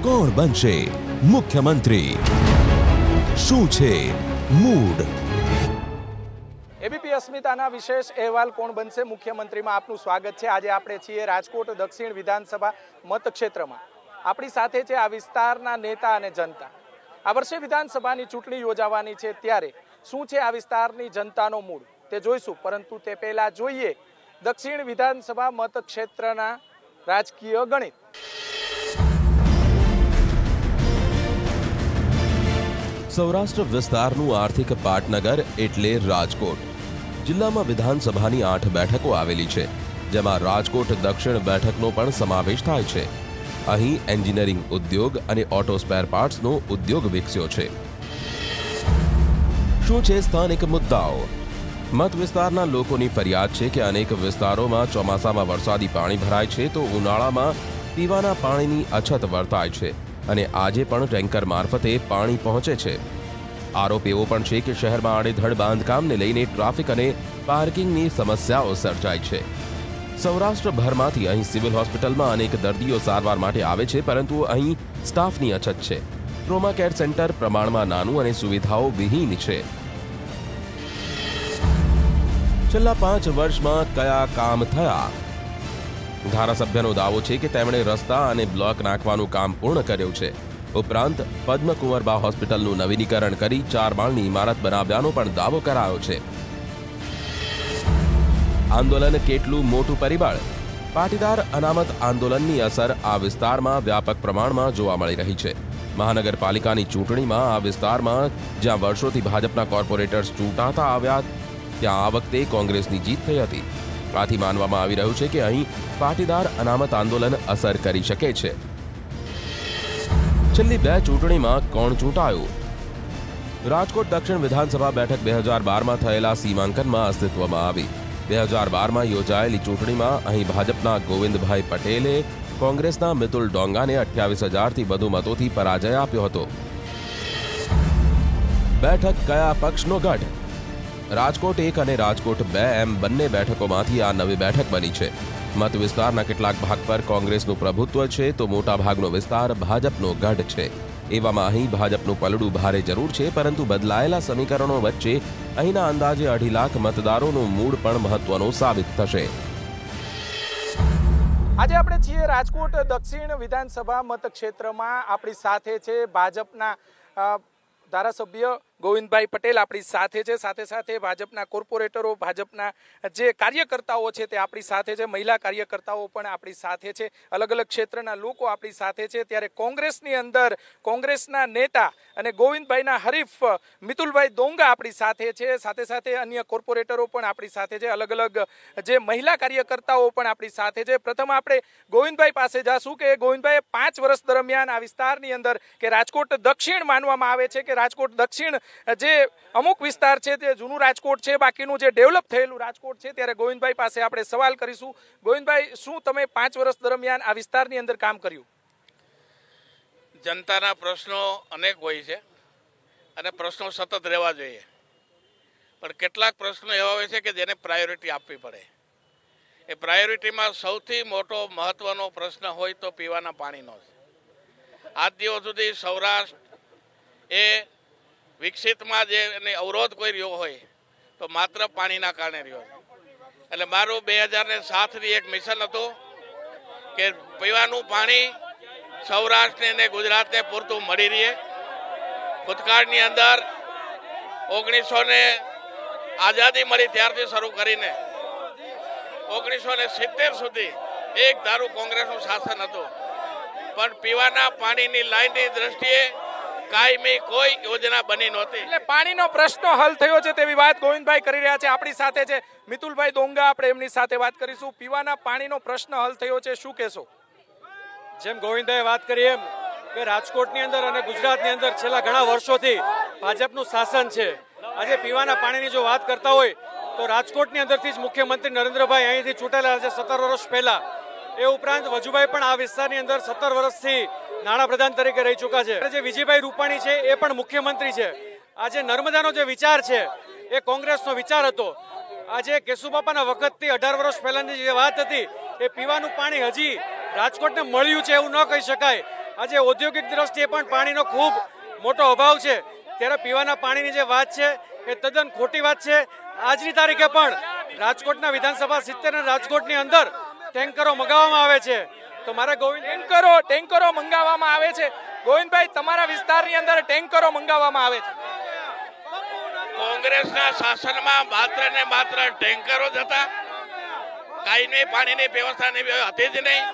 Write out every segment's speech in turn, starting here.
કોણ બનશે મુખ્યમંત્રી? શું છે મૂડ? એબીપી અસ્મિતાના વિશેષ અહેવાલ કોણ બનશે મુખ્યમંત્રીમાં આપનું સ્વાગત છે। આજે આપણે છીએ રાજકોટ દક્ષિણ વિધાનસભા મતક્ષેત્રમાં। આપણી સાથે છે આ વિસ્તારના નેતા અને જનતા। આ વર્ષે વિધાનસભાની ચૂંટણી યોજાવાની છે, ત્યારે શું છે આ વિસ્તારની જનતાનો મૂડ તે જોઈશું, પરંતુ તે પહેલા જોઈએ દક્ષિણ વિધાનસભા મતક્ષેત્રના રાજકીય ગણિત। સૌરાષ્ટ્ર વિસ્તારનું આર્થિક પાટનગર એટલે રાજકોટ। જિલ્લામાં વિધાનસભાની 8 બેઠકો આવેલી છે, જેમાં રાજકોટ દક્ષિણ બેઠકનો પણ સમાવેશ થાય છે। અહીં એન્જિનિયરિંગ ઉદ્યોગ અને ઓટો સ્પેર પાર્ટ્સનો ઉદ્યોગ વિકસ્યો છે। શું છે સ્થાનિક મુદ્દાઓ? મત વિસ્તારના લોકોની ફરિયાદ છે કે અનેક વિસ્તારોમાં ચોમાસામાં વરસાદી પાણી ભરાય છે, તો ઉનાળામાં પીવાના પાણીની અછત વર્તાય છે અને આજે પણ ટેન્કર મારફતે પાણી પહોંચે છે। આરોપ એવો પણ છે કે શહેરમાં આડેધડ બાંધકામને લઈને ટ્રાફિક અને પાર્કિંગની સમસ્યાઓ સર્જાય છે। સૌરાષ્ટ્રભરમાંથી અહીં સિવિલ હોસ્પિટલમાં અનેક દર્દીઓ સારવાર માટે આવે છે, પરંતુ અહીં સ્ટાફની અછત છે। ટ્રોમા કેર સેન્ટર પ્રમાણમાં નાનું અને સુવિધાઓ વિહીન છે। છેલ્લા 5 વર્ષમાં કયા કામ થયા? ધારાસભ્યનો દાવો છે કે તેમણે રસ્તા અને બ્લોક નાખવાનું કામ પૂર્ણ કર્યું છે। ઉપરાંત પદ્મકુંવરબા હોસ્પિટલનું નવીનીકરણ કરી 4 માળની ઇમારત બનાવ્યાનો પણ દાવો કરાયો છે। આંદોલન કેટલું મોટું પરિબળ? પાટીદાર અનામત આંદોલનની અસર આ વિસ્તારમાં વ્યાપક પ્રમાણમાં જોવા મળી રહી છે। મહાનગરપાલિકાની ચૂંટણીમાં આ વિસ્તારમાં જ્યાં વર્ષોથી ભાજપના કોર્પોરેટર્સ ચૂંટાતા આવ્યા, ત્યાં આ વખતે કોંગ્રેસની જીત થઈ હતી। આથી માનવામાં આવી રહ્યું છે કે અહીં પાટીદાર અનામત આંદોલન અસર કરી શકે છે। છેલ્લી 2 ચૂંટણીમાં કોણ ચૂંટાયું? રાજકોટ દક્ષિણ વિધાનસભા બેઠક 2012માં થયેલા સીમાંકનમાં અસ્તિત્વમાં આવી। 2012માં યોજાયેલી ચૂંટણીમાં અહીં ભાજપના ગોવિંદભાઈ પટેલે કોંગ્રેસના મિતુલ ડોંગાને 28,000થી વધુ મતોથી પરાજય આપ્યો હતો। બેઠક કયા પક્ષનો ગઢ? રાજકોટ 1 અને રાજકોટ 2 એમ બંને બેઠકોમાંથી આ નવી બેઠક બની છે। મત વિસ્તારના કેટલાક ભાગ પર કોંગ્રેસનું પ્રભુત્વ છે, તો મોટા ભાગનો વિસ્તાર ભાજપનો ગઢ છે। એવામાં અહીં ભાજપનું પલડું ભારે જરૂર છે, પરંતુ બદલાયેલા સમીકરણો વચ્ચે અહીંના અંદાજે 2.5 લાખ મતદારોનું મૂડ પણ મહત્વનું સાબિત થશે। આજે આપણે છીએ રાજકોટ દક્ષિણ વિધાનસભા મતક્ષેત્રમાં। આપણી સાથે છે ભાજપના ધારાસભ્ય ગોવિંદભાઈ પટેલ આપણી સાથે છે, સાથે સાથે ભાજપના કોર્પોરેટરો, ભાજપના જે કાર્યકર્તાઓ છે તે આપણી સાથે છે, મહિલા કાર્યકર્તાઓ પણ આપણી સાથે છે, અલગ અલગ ક્ષેત્રના લોકો આપણી સાથે છે। ત્યારે કોંગ્રેસની અંદર કોંગ્રેસના નેતા અને ગોવિંદભાઈના હરીફ મિતુલભાઈ ડોંગા આપણી સાથે છે, સાથે સાથે અન્ય કોર્પોરેટરો પણ આપણી સાથે છે, અલગ અલગ જે મહિલા કાર્યકર્તાઓ પણ આપણી સાથે છે। પ્રથમ આપણે ગોવિંદભાઈ પાસે જાશું કે ગોવિંદભાઈ 5 વર્ષ દરમિયાન આ વિસ્તારની અંદર કે રાજકોટ દક્ષિણ માનવામાં આવે છે કે રાજકોટ દક્ષિણ જે અમુક વિસ્તાર છે તે જૂનું રાજકોટ છે, બાકીનું જે ડેવલપ થયેલું રાજકોટ છે, ત્યારે ગોવિંદભાઈ પાસે આપણે સવાલ કરીશું। ગોવિંદભાઈ, શું તમે 5 વર્ષ દરમિયાન આ વિસ્તારની અંદર કામ કર્યું? જનતાના પ્રશ્નો અનેક હોય છે અને પ્રશ્નો સતત રહેવા જોઈએ, પણ કેટલાક પ્રશ્નો એવા હોય છે કે જેને પ્રાયોરિટી આપવી પડે। એ પ્રાયોરિટીમાં સૌથી મોટો મહત્વનો પ્રશ્ન હોય તો પીવાના પાણીનો છે। આજ દિવસ સુધી સૌરાષ્ટ્ર એ વિકસિતમાં જે એને અવરોધ કોઈ રહ્યો હોય તો માત્ર પાણીના કારણે રહ્યો છે। એટલે મારું 2007થી એક મિશન હતું કે પીવાનું પાણી સૌરાષ્ટ્રને અને ગુજરાતને પૂરતું મળી રહે। ભૂતકાળની અંદર 1900 આઝાદી મળી ત્યારથી શરૂ કરીને 1970 સુધી એક ધારું કોંગ્રેસનું શાસન હતું, પણ પીવાના પાણીની લાઈનની દ્રષ્ટિએ કાયમી કોઈ યોજના બની નહોતી। એટલે પાણીનો પ્રશ્ન હલ થયો છે તેવી વાત ગોવિંદભાઈ કરી રહ્યા છે। આપણી સાથે છે મિતુલભાઈ ડોંગા, આપણે એમની સાથે વાત કરીશું। પીવાના પાણીનો પ્રશ્ન હલ થયો છે, શું કહેશો? જેમ ગોવિંદભાઈ વાત કરી એમ કે રાજકોટની અંદર અને ગુજરાતની અંદર છેલ્લા ઘણા વર્ષોથી ભાજપનું શાસન છે। આજે પીવાના પાણીની જો વાત કરતા હોય તો રાજકોટની અંદરથી જ મુખ્યમંત્રી નરેન્દ્રભાઈ અહીંથી ચૂંટાયેલા છે 17 વર્ષ પહેલા। એ ઉપરાંત વજુભાઈ પણ આ વિસ્તારની અંદર 17 વર્ષથી નાણાપ્રધાન તરીકે રહી ચૂક્યા છે। જે વિજયભાઈ રૂપાણી છે એ પણ મુખ્યમંત્રી છે। આજે નર્મદાનો જે વિચાર છે એ કોંગ્રેસનો વિચાર હતો। આજે કેશુબાપાના વખતથી 18 વર્ષ પહેલાની જે વાત હતી એ પીવાનું પાણી હજી રાજકોટને મળ્યું છે એવું ન કહી શકાય। આજે ઔદ્યોગિક દ્રષ્ટિએ પણ પાણીનો ખૂબ મોટો અભાવ છે, ત્યારે પીવાના પાણીની જે વાત છે એ તદ્દન ખોટી વાત છે. આજની તારીખે પણ રાજકોટના વિધાનસભા 70 રાજકોટની અંદર ટેન્કરો મંગાવવામાં આવે છે. તો મારા ગોવિંદ ટેન્કરો મંગાવવામાં આવે છે. ગોવિંદભાઈ, તમારા વિસ્તારની અંદર ટેન્કરો મંગાવવામાં આવે છે. કોંગ્રેસના શાસનમાં માત્ર ને માત્ર ટેન્કરો જ હતા, કાયમી પાણીની વ્યવસ્થાની હતી જ નહીં.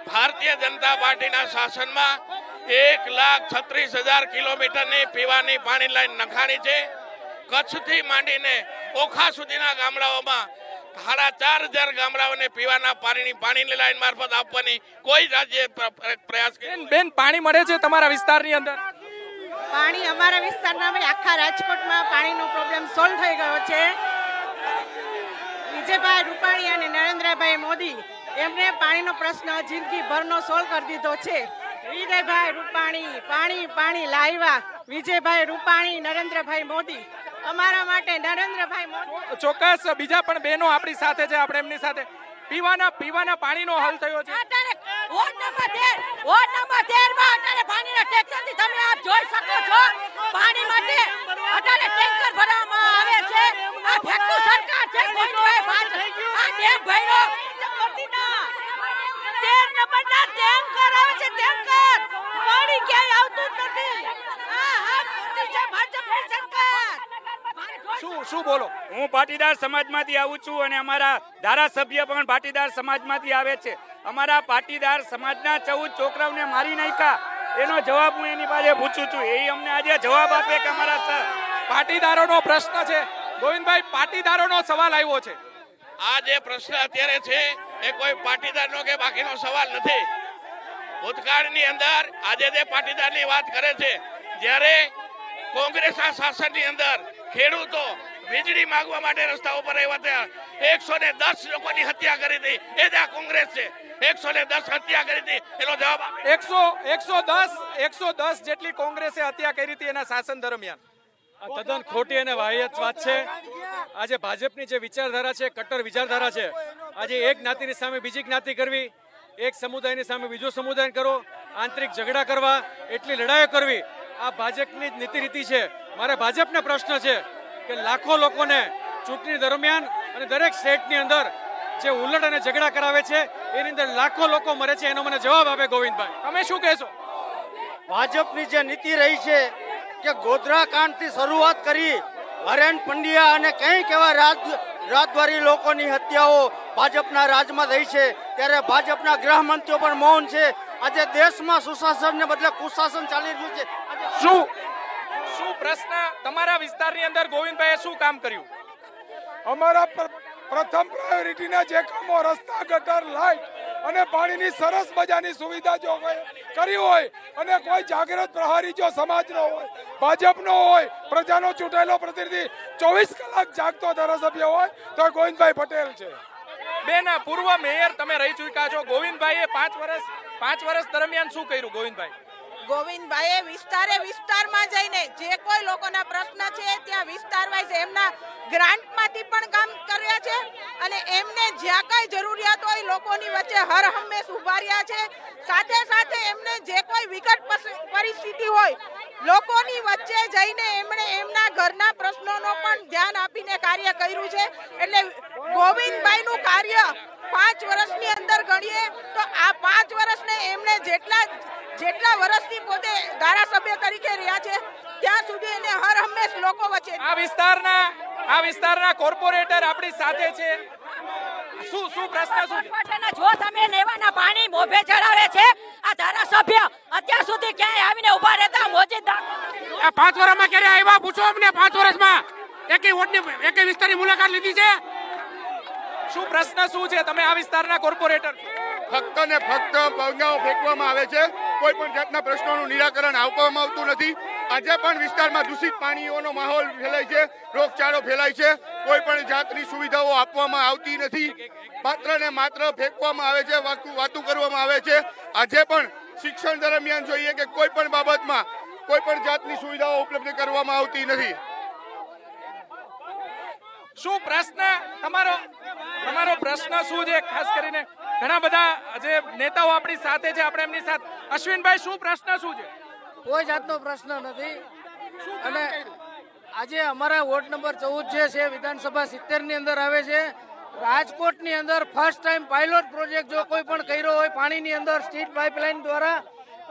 ભારતીય જનતા પાર્ટીના શાસનમાં 1,36,000 કિલોમીટરની પીવાની પાણી લાઈન નખાણી છે. કચ્છથી માંડીને ઓખા સુધીના ગામડાઓમાં 4,500 ગામડાઓને પીવાના પાણીની લાઈન મારફત આપવાની કોઈ રાજ્ય પ્રયાસ કર્યો. બેન, પાણી મળે છે તમારા વિસ્તારની અંદર? પાણી અમારા વિસ્તારમાં આખા રાજકોટમાં પાણીનો પ્રોબ્લેમ સોલ્વ થઈ ગયો છે. વિજયભાઈ રૂપાણી અને નરેન્દ્રભાઈ મોદી એમને પાણીનો પ્રશ્ન જિંદગીભરનો સોલ્વ કરી દીધો છે. વિજયભાઈ રૂપાણી પાણી લાવ્યા. વિજયભાઈ રૂપાણી, નરેન્દ્રભાઈ મોદી. અમારા માટે નરેન્દ્રભાઈ મોદી. ચોક્કસ બીજા પણ બહેનો આપણી સાથે છે, આપણે એમની સાથે. પીવાના પાણીનો હલ થયો છે. વોર્ડ નંબર 13 માં અત્યારે પાણીના ટેન્કરથી તમે આપ જોઈ શકો છો. પાણી માટે અત્યારે ટેન્કર ભરવામાં આવે છે. આ ફેક્ટુ સરકાર છે, ગોવિંદભાઈ ભાજપ આ ડેમ ભર્યો 13 નંબરના ટેન્કર આવે છે. ટેન્કર પાણી ક્યાંય આવતું જ નથી. આ ખોટી છે ભાજપની સરકાર. શું બોલો? હું પાટીદાર સમાજમાંથી આવું છું અને અમારા ધારાસભ્ય પણ પાટીદાર સમાજમાંથી આવે છે. અમારા પાટીદાર સમાજના 14 છોકરાઓને મારી નાખ્યા, એનો જવાબ હું એની પાસે પૂછું છું. એ અમને આજે જવાબ આપે કે અમારા પાટીદારોનો પ્રશ્ન છે. ગોવિંદભાઈ, પાટીદારોનો સવાલ આવ્યો છે. આ જે પ્રશ્ન અત્યારે છે એ કોઈ પાટીદારનો કે બાકીનો સવાલ નથી. ભૂતકાળની અંદર આજે જે પાટીદારની વાત કરે છે, જ્યારે કોંગ્રેસના શાસનની અંદર ખેડૂતો વીજળી માંગવા માટે રસ્તા ઉપર આવ્યા હતા, 110 લોકોની હત્યા કરી હતી. એ જ આ કોંગ્રેસ છે. 110 હત્યા કરી હતી, એનો જવાબ 110 જેટલી કોંગ્રેસે હત્યા કરી હતી એના શાસન દરમિયાન. આ તદ્દન ખોટી અને વાહિયાત વાત છે. આજે ભાજપની જે વિચારધારા છે, કટ્ટર વિચારધારા છે. આજે એક જ્ઞાતિની સામે બીજી જ્ઞાતિ કરવી, એક સમુદાયની સામે બીજો સમુદાય કરો, આંતરિક ઝઘડા કરવા, એટલી લડાઈઓ કરવી, આ ભાજપની જ નીતિ રીતિ છે. મારે ભાજપને પ્રશ્ન છે કે લાખો લોકોને ચૂંટણી દરમિયાન અને દરેક સ્ટેટની અંદર જે ઉલટ અને ઝઘડા કરાવે છે, એની અંદર લાખો લોકો મરે છે. એનો મને જવાબ આપે ગોવિંદભાઈ. તમે શું કહેશો? ભાજપની જે નીતિ રહી છે કે ગોધરા કાંડથી શરૂઆત કરી હરેન પંડ્યા અને કંઈક એવા રાજદ્વારી લોકોની હત્યાઓ ભાજપના રાજમાં થઈ છે, ત્યારે ભાજપના ગૃહમંત્રીઓ પણ મૌન છે. આજે દેશમાં સુશાસનને બદલે કુશાસન ચાલી રહ્યું છે. શું પ્રશ્ન તમારા વિસ્તારની અંદર ગોવિંદભાઈએ શું કામ કર્યું? અમારા પ્રથમ પ્રાયોરિટીના જે કામો રસ્તા, ગટર, લાઇટ અને પાણીની સરસ મજાની સુવિધા જો કરી હોય અને કોઈ જાગૃત પ્રહારી જો સમાજનો હોય, ભાજપનો હોય, પ્રજાનો ચૂંટાયેલો પ્રતિનિધિ 24 કલાક જાગતો ધારાસભ્ય હોય તો ગોવિંદભાઈ પટેલ છે. બેન, પૂર્વ મેયર તમે રહી ચૂક્યા છો. ગોવિંદભાઈએ 5 વર્ષ દરમિયાન શું કર્યું? ગોવિંદભાઈએ વિસ્તારમાં જઈને જે કોઈ લોકોના પ્રશ્ન છે ત્યાં વિસ્તાર વાઇઝ એમના ગ્રાન્ટમાંથી પણ કામ કર્યા છે અને એમને જ્યાં કઈ જરૂરિયાત હોય લોકોની વચ્ચે હર હંમેશ ઉભા રહ્યા છે. સાથે સાથે એમને જે કોઈ વિકટ પરિસ્થિતિ હોય લોકોની વચ્ચે જઈને એમણે એમના ઘરના પ્રશ્નોનો પણ ધ્યાન આપીને કાર્ય કર્યું છે. એટલે ગોવિંદભાઈનું કાર્ય 5 વર્ષની અંદર ગણીએ તો આ 5 વર્ષને એમણે જેટલા વર્ષથી પોતે ધારાસભ્ય તરીકે રહ્યા છે ત્યાં સુધી એને હર હંમેશ લોકો વચ્ચે. આ વિસ્તારના કોર્પોરેટર આપણી સાથે છે. શું પ્રશ્ન શું છે? જો તમે લેવાના પાણી મોભે ચડાવે છે, આ ધારાસભ્ય અત્યાર સુધી ક્યાંય આવીને ઉભા રહેતા મોજીદા આ 5 વર્ષમાં ક્યારે આવ્યા? પૂછો અમને. 5 વર્ષમાં એકે વિસ્તારની મુલાકાત લીધી છે? શું પ્રશ્ન શું છે? તમે આ વિસ્તારના કોર્પોરેટર. ફક્ત ને ફક્ત બંગાઓ ફેંકવામાં આવે છે, કોઈ પણ જાતના પ્રશ્નોનું નિરાકરણ આપવામાં આવતું નથી. આજે પણ વિસ્તારમાં દૂષિત પાણીઓનો માહોલ ફેલાય છે, રોગચાળો ફેલાય છે, કોઈ પણ જાતની સુવિધાઓ આપવામાં આવતી નથી. માત્ર ને માત્ર ફેંકવામાં આવે છે, વાતું કરવામાં આવે છે. આજે પણ શિક્ષણ દરમિયાન જોઈએ કે કોઈ પણ બાબતમાં કોઈ પણ જાતની સુવિધાઓ ઉપલબ્ધ કરવામાં આવતી નથી. શું પ્રશ્ન તમારો પ્રશ્ન શું છે? ખાસ કરીને ઘણા બધા જે નેતાઓ આપણી સાથે છે, આપણે એમની સાથે. અશ્વિનભાઈ, શું પ્રશ્ન શું છે? કોઈ જાતનો પ્રશ્ન નથી. અને આજે અમારા વોર્ડ નંબર 14 છે વિધાનસભા 70 ની અંદર આવે છે. રાજકોટની અંદર ફર્સ્ટ ટાઈમ પાયલોટ પ્રોજેક્ટ જો કોઈ પણ કર્યો હોય પાણીની અંદર સ્ટ્રીટ પાઇપલાઇન દ્વારા,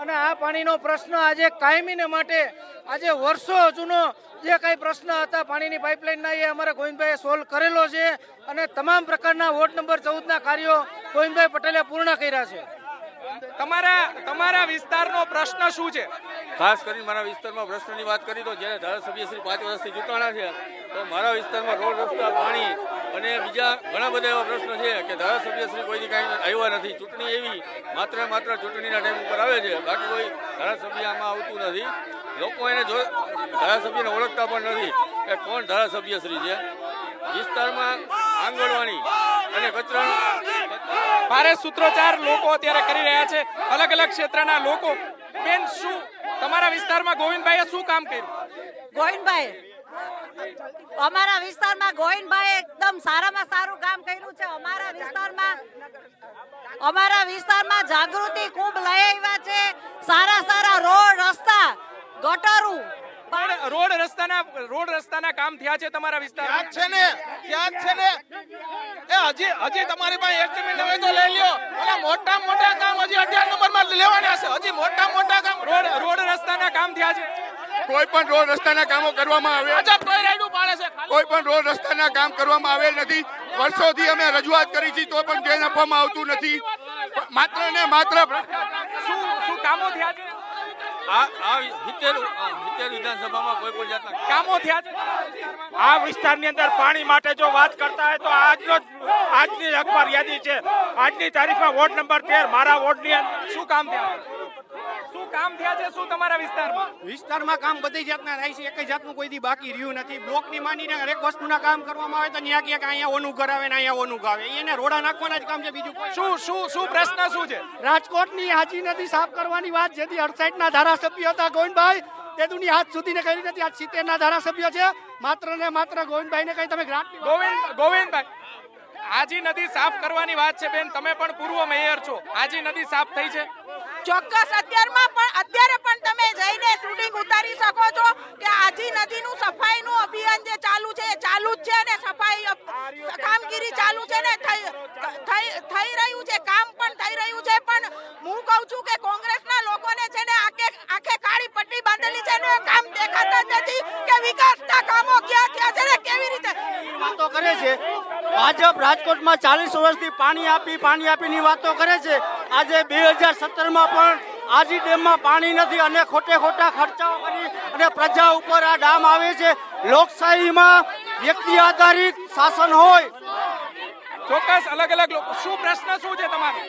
અને આ પાણીનો પ્રશ્ન આજે કાયમીને માટે આજે વર્ષો જૂનો જે કઈ પ્રશ્ન હતા પાણીની પાઇપલાઇનના એ અમારા ગોવિંદભાઈએ સોલ્વ કરેલો છે, અને તમામ પ્રકારના વોર્ડ નંબર 14ના કાર્યો ગોવિંદભાઈ પટેલે પૂર્ણ કર્યા છે. તમારા વિસ્તારનો પ્રશ્ન શું છે? ખાસ કરીને મારા વિસ્તારમાં પ્રશ્નની વાત કરી તો જ્યારે ધારાસભ્ય શ્રી 5 વર્ષથી ચૂંટાણા છે તો મારા વિસ્તારમાં રોડ, રસ્તા, પાણી અને બીજા ઘણા બધા એવા પ્રશ્નો છે કે ધારાસભ્ય શ્રી કોઈ કાંઈ આવ્યા નથી. ચૂંટણી એવી માત્ર ચૂંટણીના ટાઈમ ઉપર આવે છે, બાકી કોઈ ધારાસભ્ય આમાં આવતું નથી. લોકો એને ધારાસભ્યને ઓળખતા પણ નથી કે કોણ ધારાસભ્ય શ્રી છે. વિસ્તારમાં આંગણવાડી અને કચરા ભારે સૂત્રોચ્ચાર લોકો અત્યારે કરી રહ્યા છે, અલગ અલગ ક્ષેત્રના લોકો. બેન, શું તમારા વિસ્તારમાં ગોવિંદભાઈએ શું કામ કર્યું? ગોવિંદભાઈ, અમારા વિસ્તારમાં ગોવિંદભાઈ એકદમ સારામાં સારું કામ કર્યું છે. અમારા વિસ્તારમાં જાગૃતિ ખૂબ લઈ આવ્યા છે. સારા રોડ, રસ્તા, ગટરું, રોડ રસ્તાના કામ થયા છે તમારા વિસ્તારમાં? ક્યાં છે ને હજી તમારી પાસે એસ્ટિમેટ હોય તો લઈ લ્યો. અને મોટા કામ હજી 11 નંબરમાં લેવાના છે. હજી મોટા કામ રોડ રસ્તાના કામ થયા છે. કોઈ પણ રોડ રસ્તાના કામો કરવામાં આવે, કોઈ પણ રોડ રસ્તાના કામ કરવામાં આવેલ નથી. વર્ષોથી અમે રજૂઆત કરી છે તો પણ ધ્યાન આપવામાં આવતું નથી. માત્ર ને માત્ર શું કામો થયા છે? આ 70 વિધાનસભામાં કોઈ પણ જાતના કામો થયા છે. આ વિસ્તારની અંદર પાણી માટે જો વાત કરતા હોય તો આજની અખબાર યાદી છે. આજની તારીખમાં વોર્ડ નંબર 13 મારા વોર્ડની અંદર શું કામ થયા છે? શું તમારા વિસ્તારમાં કામ બધી જાતના થાય છે. એક જાતનું કોઈ દી બાકી રહ્યું નથી. બ્લોકની માંડીને હરેક વસ્તુના કામ કરવામાં આવે તો ત્યાં ક્યાંક અહીંયા ઓનું કરાવે ને અહીંયા ઓનું ગાવે. એને રોડા નાખવાના જ કામ છે. બીજું શું પ્રશ્ન શું છે? રાજકોટની હાજી નદી સાફ કરવાની વાત જેથી 68ના ધારાસભ્ય હતા ગોવિંદભાઈ તે દુની હાથ સુધીને કરી નથી. આજ 70ના ધારાસભ્ય છે. માત્ર ને માત્ર ગોવિંદભાઈને કઈ તમે ગ્રાન્ટ ગોવિંદભાઈ, હાજી નદી સાફ કરવાની વાત છે. બેન, તમે પણ પૂર્વ મેયર છો. હાજી નદી સાફ થઈ છે? ચોક્કસ. અત્યારે પણ તમે જઈને શૂટિંગ ઉતારી શકો છો કે આજી નદીનું સફાઈનું અભિયાન જે ચાલુ છે એ ચાલુ જ છે, ને સફાઈ કામગીરી ચાલુ છે ને થઈ રહ્યું છે, કામ પણ થઈ રહ્યું છે. પણ હું કહું છું કે કોંગ્રેસના લોકોને છે ને આખે કાળી પટ્ટી બાંધેલી છે ને કામ દેખાતા જ નથી કે વિકાસના કામો ક્યાં થયા છે ને કેવી રીતે વાતો કરે છે. ભાજપ રાજકોટમાં 40 વર્ષથી પાણી આપીની વાતો કરે છે. આજે 2017માં પણ આજી ડેમમાં પાણી નથી અને ખોટા ખર્ચાઓ કરી અને પ્રજા ઉપર આ ડામ આવે છે. લોકશાહીમાં વ્યક્તિ આધારિત શાસન હોય. ચોક્કસ. અલગ લોકો શું પ્રશ્ન શું છે તમારો?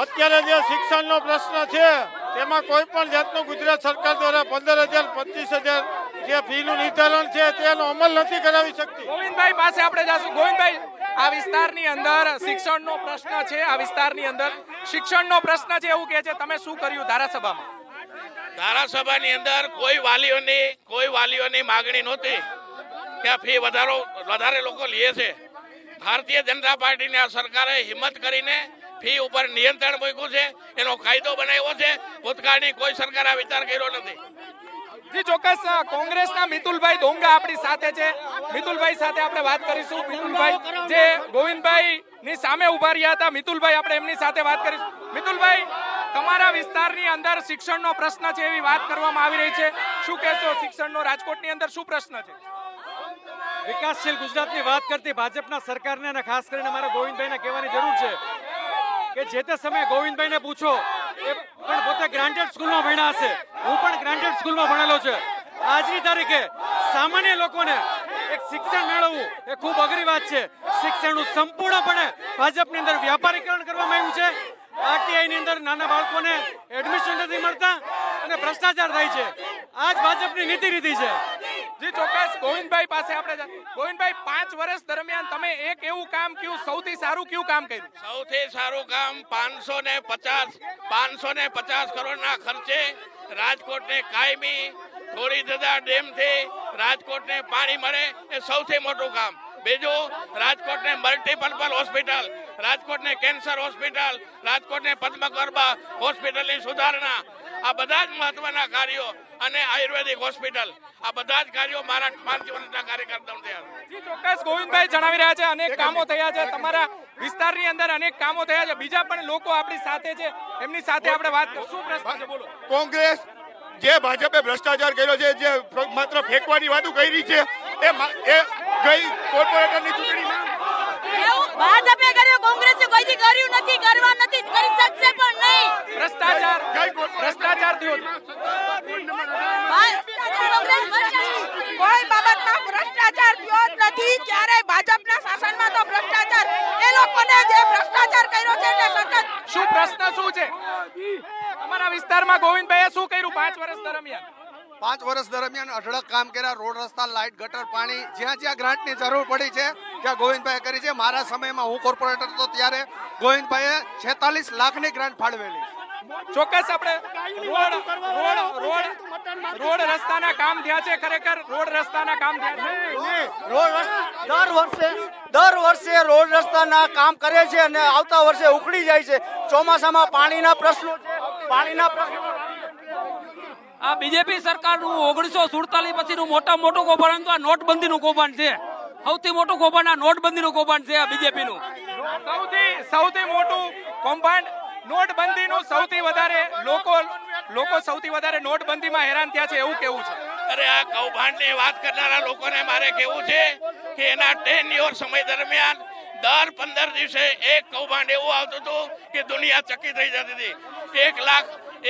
અત્યારે જે શિક્ષણનો પ્રશ્ન છે તેમાં કોઈ પણ જાતનું ગુજરાત સરકાર દ્વારા 15,000 25,000 જે ફીનું નિર્ધારણ છે તેનો અમલ નથી કરાવી શકતી. ગોવિંદભાઈ પાસે આપણે જઈશું. ગોવિંદભાઈ, આ વિસ્તારની અંદર શિક્ષણનો પ્રશ્ન છે. આ વિસ્તારની અંદર શિક્ષણનો પ્રશ્ન છે એવું કહે છે. તમે શું કર્યું ધારાસભામાં? ધારાસભાની અંદર કોઈ વાલીઓની માગણી નહોતી કે ફી વધારે લોકો લે છે. ભારતીય જનતા પાર્ટીની આ સરકારે હિંમત કરીને ફી ઉપર નિયંત્રણ મૂક્યું છે. એનો કાયદો બનાવ્યો છે. ભૂતકાળની કોઈ સરકાર આ વિચાર કર્યો નથી. જી ચોક્કસ. કોંગ્રેસના મિતુલભાઈ ડોંગા આપણી સાથે છે. મિતુલભાઈ સાથે આપણે વાત કરીશું. મિતુલભાઈ જે ગોવિંદભાઈ ની સામે ઉભા રહ્યા હતા, મિતુલભાઈ, આપણે એમની સાથે વાત કરીશું. મિતુલભાઈ, તમારા વિસ્તારની અંદર શિક્ષણનો પ્રશ્ન છે એવી વાત કરવામાં આવી રહી છે. શું કહેશો શિક્ષણનો? રાજકોટની અંદર શું પ્રશ્ન છે? વિકાસશીલ ગુજરાતની વાત કરતી ભાજપના સરકારને અને ખાસ કરીને અમારા ગોવિંદભાઈને કહેવાની જરૂર છે કે જે તે સમયે ગોવિંદભાઈને પૂછો, એ પણ પોતે ગ્રાન્ટેડ સ્કૂલમાં ભણ્યા હશે. હું પણ ગ્રાન્ટેડ સ્કૂલમાં ભણેલો છે. આજની તારીખે સામાન્ય લોકોને એક શિક્ષણ મેળવવું એ ખૂબ અઘરી વાત છે. શિક્ષણનું સંપૂર્ણપણે ભાજપની અંદર વ્યાપારીકરણ કરવામાં આવ્યું છે. આરટીઆઈની અંદર નાના બાળકોને એડમિશન નથી મળતા અને ભ્રષ્ટાચાર થાય છે. આ જ ભાજપની નીતિ રીતિ છે. જી ચોક્કસ. ગોવિંદભાઈ પાસે આપણે ગોવિંદભાઈ, 5 વર્ષ દરમિયાન તમે એક એવું કામ કયું સૌથી સારું કયું કામ કર્યું? સૌથી સારું કામ 550 કરોડના ખર્ચે રાજકોટને કાયમી થોડી જતા ડેમથી રાજકોટને પાણી મળે એ સૌથી મોટું કામ. બીજું, રાજકોટને મલ્ટીપર્પઝ હોસ્પિટલ રાજકોટને કેન્સર હોસ્પિટલ, રાજકોટને પદ્મકરબા હોસ્પિટલની સુધારણા, આ બધા જ મહત્વના કાર્યો અને આયુર્વેદિક હોસ્પિટલ, આ બધા જ કાર્યો મારા 5 વર્ષના કાર્યકર્તાઓ થયા. ચોક્કસ ગોવિંદભાઈ જણાવી રહ્યા છે અનેક કામો થયા છે, તમારા વિસ્તારની અંદર અનેક કામો થયા છે. બીજા પણ લોકો આપણી સાથે છે, એમની સાથે આપણે વાત કરીશું. શું પ્રશ્ન છે, બોલો. કોંગ્રેસ જે ભાજપે ભ્રષ્ટાચાર કર્યો છે, જે માત્ર ફેંકવાની વાતો કરી છે, એ ગઈ કોર્પોરેટરની ચૂંટણીમાં ભાજપે કર્યું, કોંગ્રેસે કોઈ કર્યું નથી, કરવા નથી, કરી શકશે પણ નહીં. ભ્રષ્ટાચાર થયો કોઈ બાબતમાં ભ્રષ્ટાચાર થયો જ નથી. ક્યારેય ભાજપના શાસનમાં તો ભ્રષ્ટાચાર, એ લોકોને જે ભ્રષ્ટાચાર કર્યો છે તે સતત. શું પ્રશ્ન શું છે અમારા વિસ્તારમાં? ગોવિંદભાઈએ શું કર્યું 5 વર્ષ દરમિયાન? 5 વર્ષ દરમિયાન અઢળક કામ કર્યા. રોડ, રસ્તા, લાઇટ, ગટર, પાણી, જ્યાં જ્યાં ગ્રાન્ટની જરૂર પડી છે ત્યાં ગોવિંદભાઈએ કરી છે. મારા સમયમાં હું કોર્પોરેટર હતો ત્યારે ગોવિંદભાઈએ 46 લાખની ગ્રાન્ટ ફાળવેલી. ચોક્કસ આપણે રોડ રસ્તાના કામ થયા છે, ખરેખર રોડ રસ્તાના કામ થયા છે. દર વર્ષે રોડ રસ્તાના કામ કરે છે અને આવતા વર્ષે ઉખડી જાય છે. ચોમાસામાં પાણીના પ્રશ્નો છે, આ બીજેપી સરકારનું 1947 પછીનું મોટું કૌભાંડ તો આ નોટબંધીનું કૌભાંડ છે. સૌથી મોટું કૌભાંડ આ નોટબંધીનું કૌભાંડ છે. આ બીજેપીનું સૌથી મોટું કૌભાંડ નોટબંધીનું. સૌથી વધારે લોકો સૌથી વધારે નોટબંધીમાં હેરાન થયા છે એવું કેવું છે. અરે આ કૌભાંડની વાત કરનારા લોકોને મારે કહેવું છે કે એના 10 યર સમય દરમિયાન દર 15 દિવસે એક કૌભાંડ એવું આવતું હતું કે દુનિયા ચકી થઈ જતી હતી.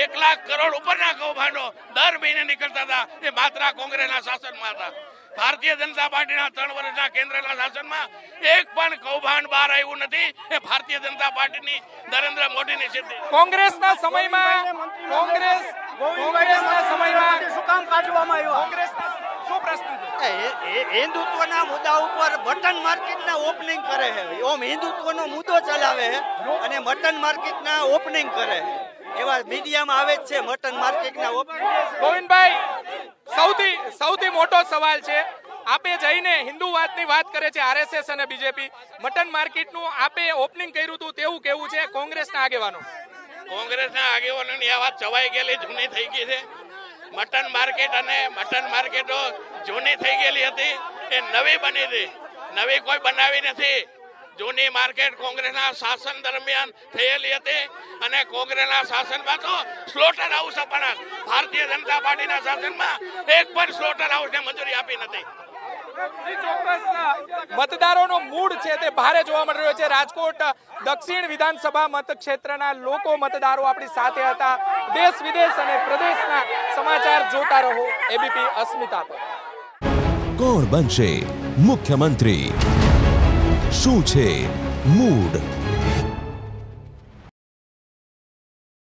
1 લાખ કરોડ ઉપરના કૌભાંડો દર મહિને નીકળતા હતા. એ માત્ર કોંગ્રેસના શાસનમાં હતા. ભારતીય જનતા પાર્ટીના 3 વર્ષના કેન્દ્રના શાસનમાં એક પણ કૌભાંડ બહાર આવ્યું નથી. એ ભારતીય જનતા પાર્ટીની નરેન્દ્ર મોદીની સિદ્ધિ. કોંગ્રેસના સમયમાં શું કામ કાઢવામાં આવ્યું? કોંગ્રેસના શું પ્રશ્ન છે? હિન્દુત્વના મુદ્દા ઉપર મટન માર્કેટના ઓપનિંગ કરે છે. ઓમ હિન્દુત્વનો મુદ્દો ચલાવે છે અને મટન માર્કેટના ઓપનિંગ કરે છે. એવા મીડિયામાં આવે જ છે મટન માર્કેટના ઓપનિંગ. ગોવિંદભાઈ, સૌથી મોટો સવાલ છે, આપે જઈને હિન્દુવાદની વાત કરે છે આરએસએસ અને બીજેપી. મટન માર્કેટનું આપે ઓપનિંગ કર્યું હતું તેવું કેવું છે કોંગ્રેસના આગેવાનો? કોંગ્રેસના આગેવાનોની આ વાત ચવાઈ ગયેલી, જૂની થઈ ગઈ છે. મટન માર્કેટો જૂની થઈ ગયેલી હતી, એ નવી બની હતી. નવી કોઈ બનાવી નથી. જૂની માર્કેટ કોંગ્રેસના શાસન દરમિયાન થયેલી હતી અને કોંગ્રેસના શાસનમાં તો સ્લોટર હાઉસ પણ ભારતીય જનતા પાર્ટીના શાસનમાં એક પણ સ્લોટર હાઉસને મંજૂરી આપી નથી. મતદારોનો મૂડ છે તે ભારે જોવા મળી રહ્યો છે. રાજકોટ દક્ષિણ વિધાનસભા મતક્ષેત્રના લોકો, મતદારો આપણી સાથે હતા. દેશ વિદેશ અને પ્રદેશના સમાચાર જોતા રહો એબીપી અસ્મિતા પર. કોણ બનશે મુખ્યમંત્રી? શું છે મૂડ?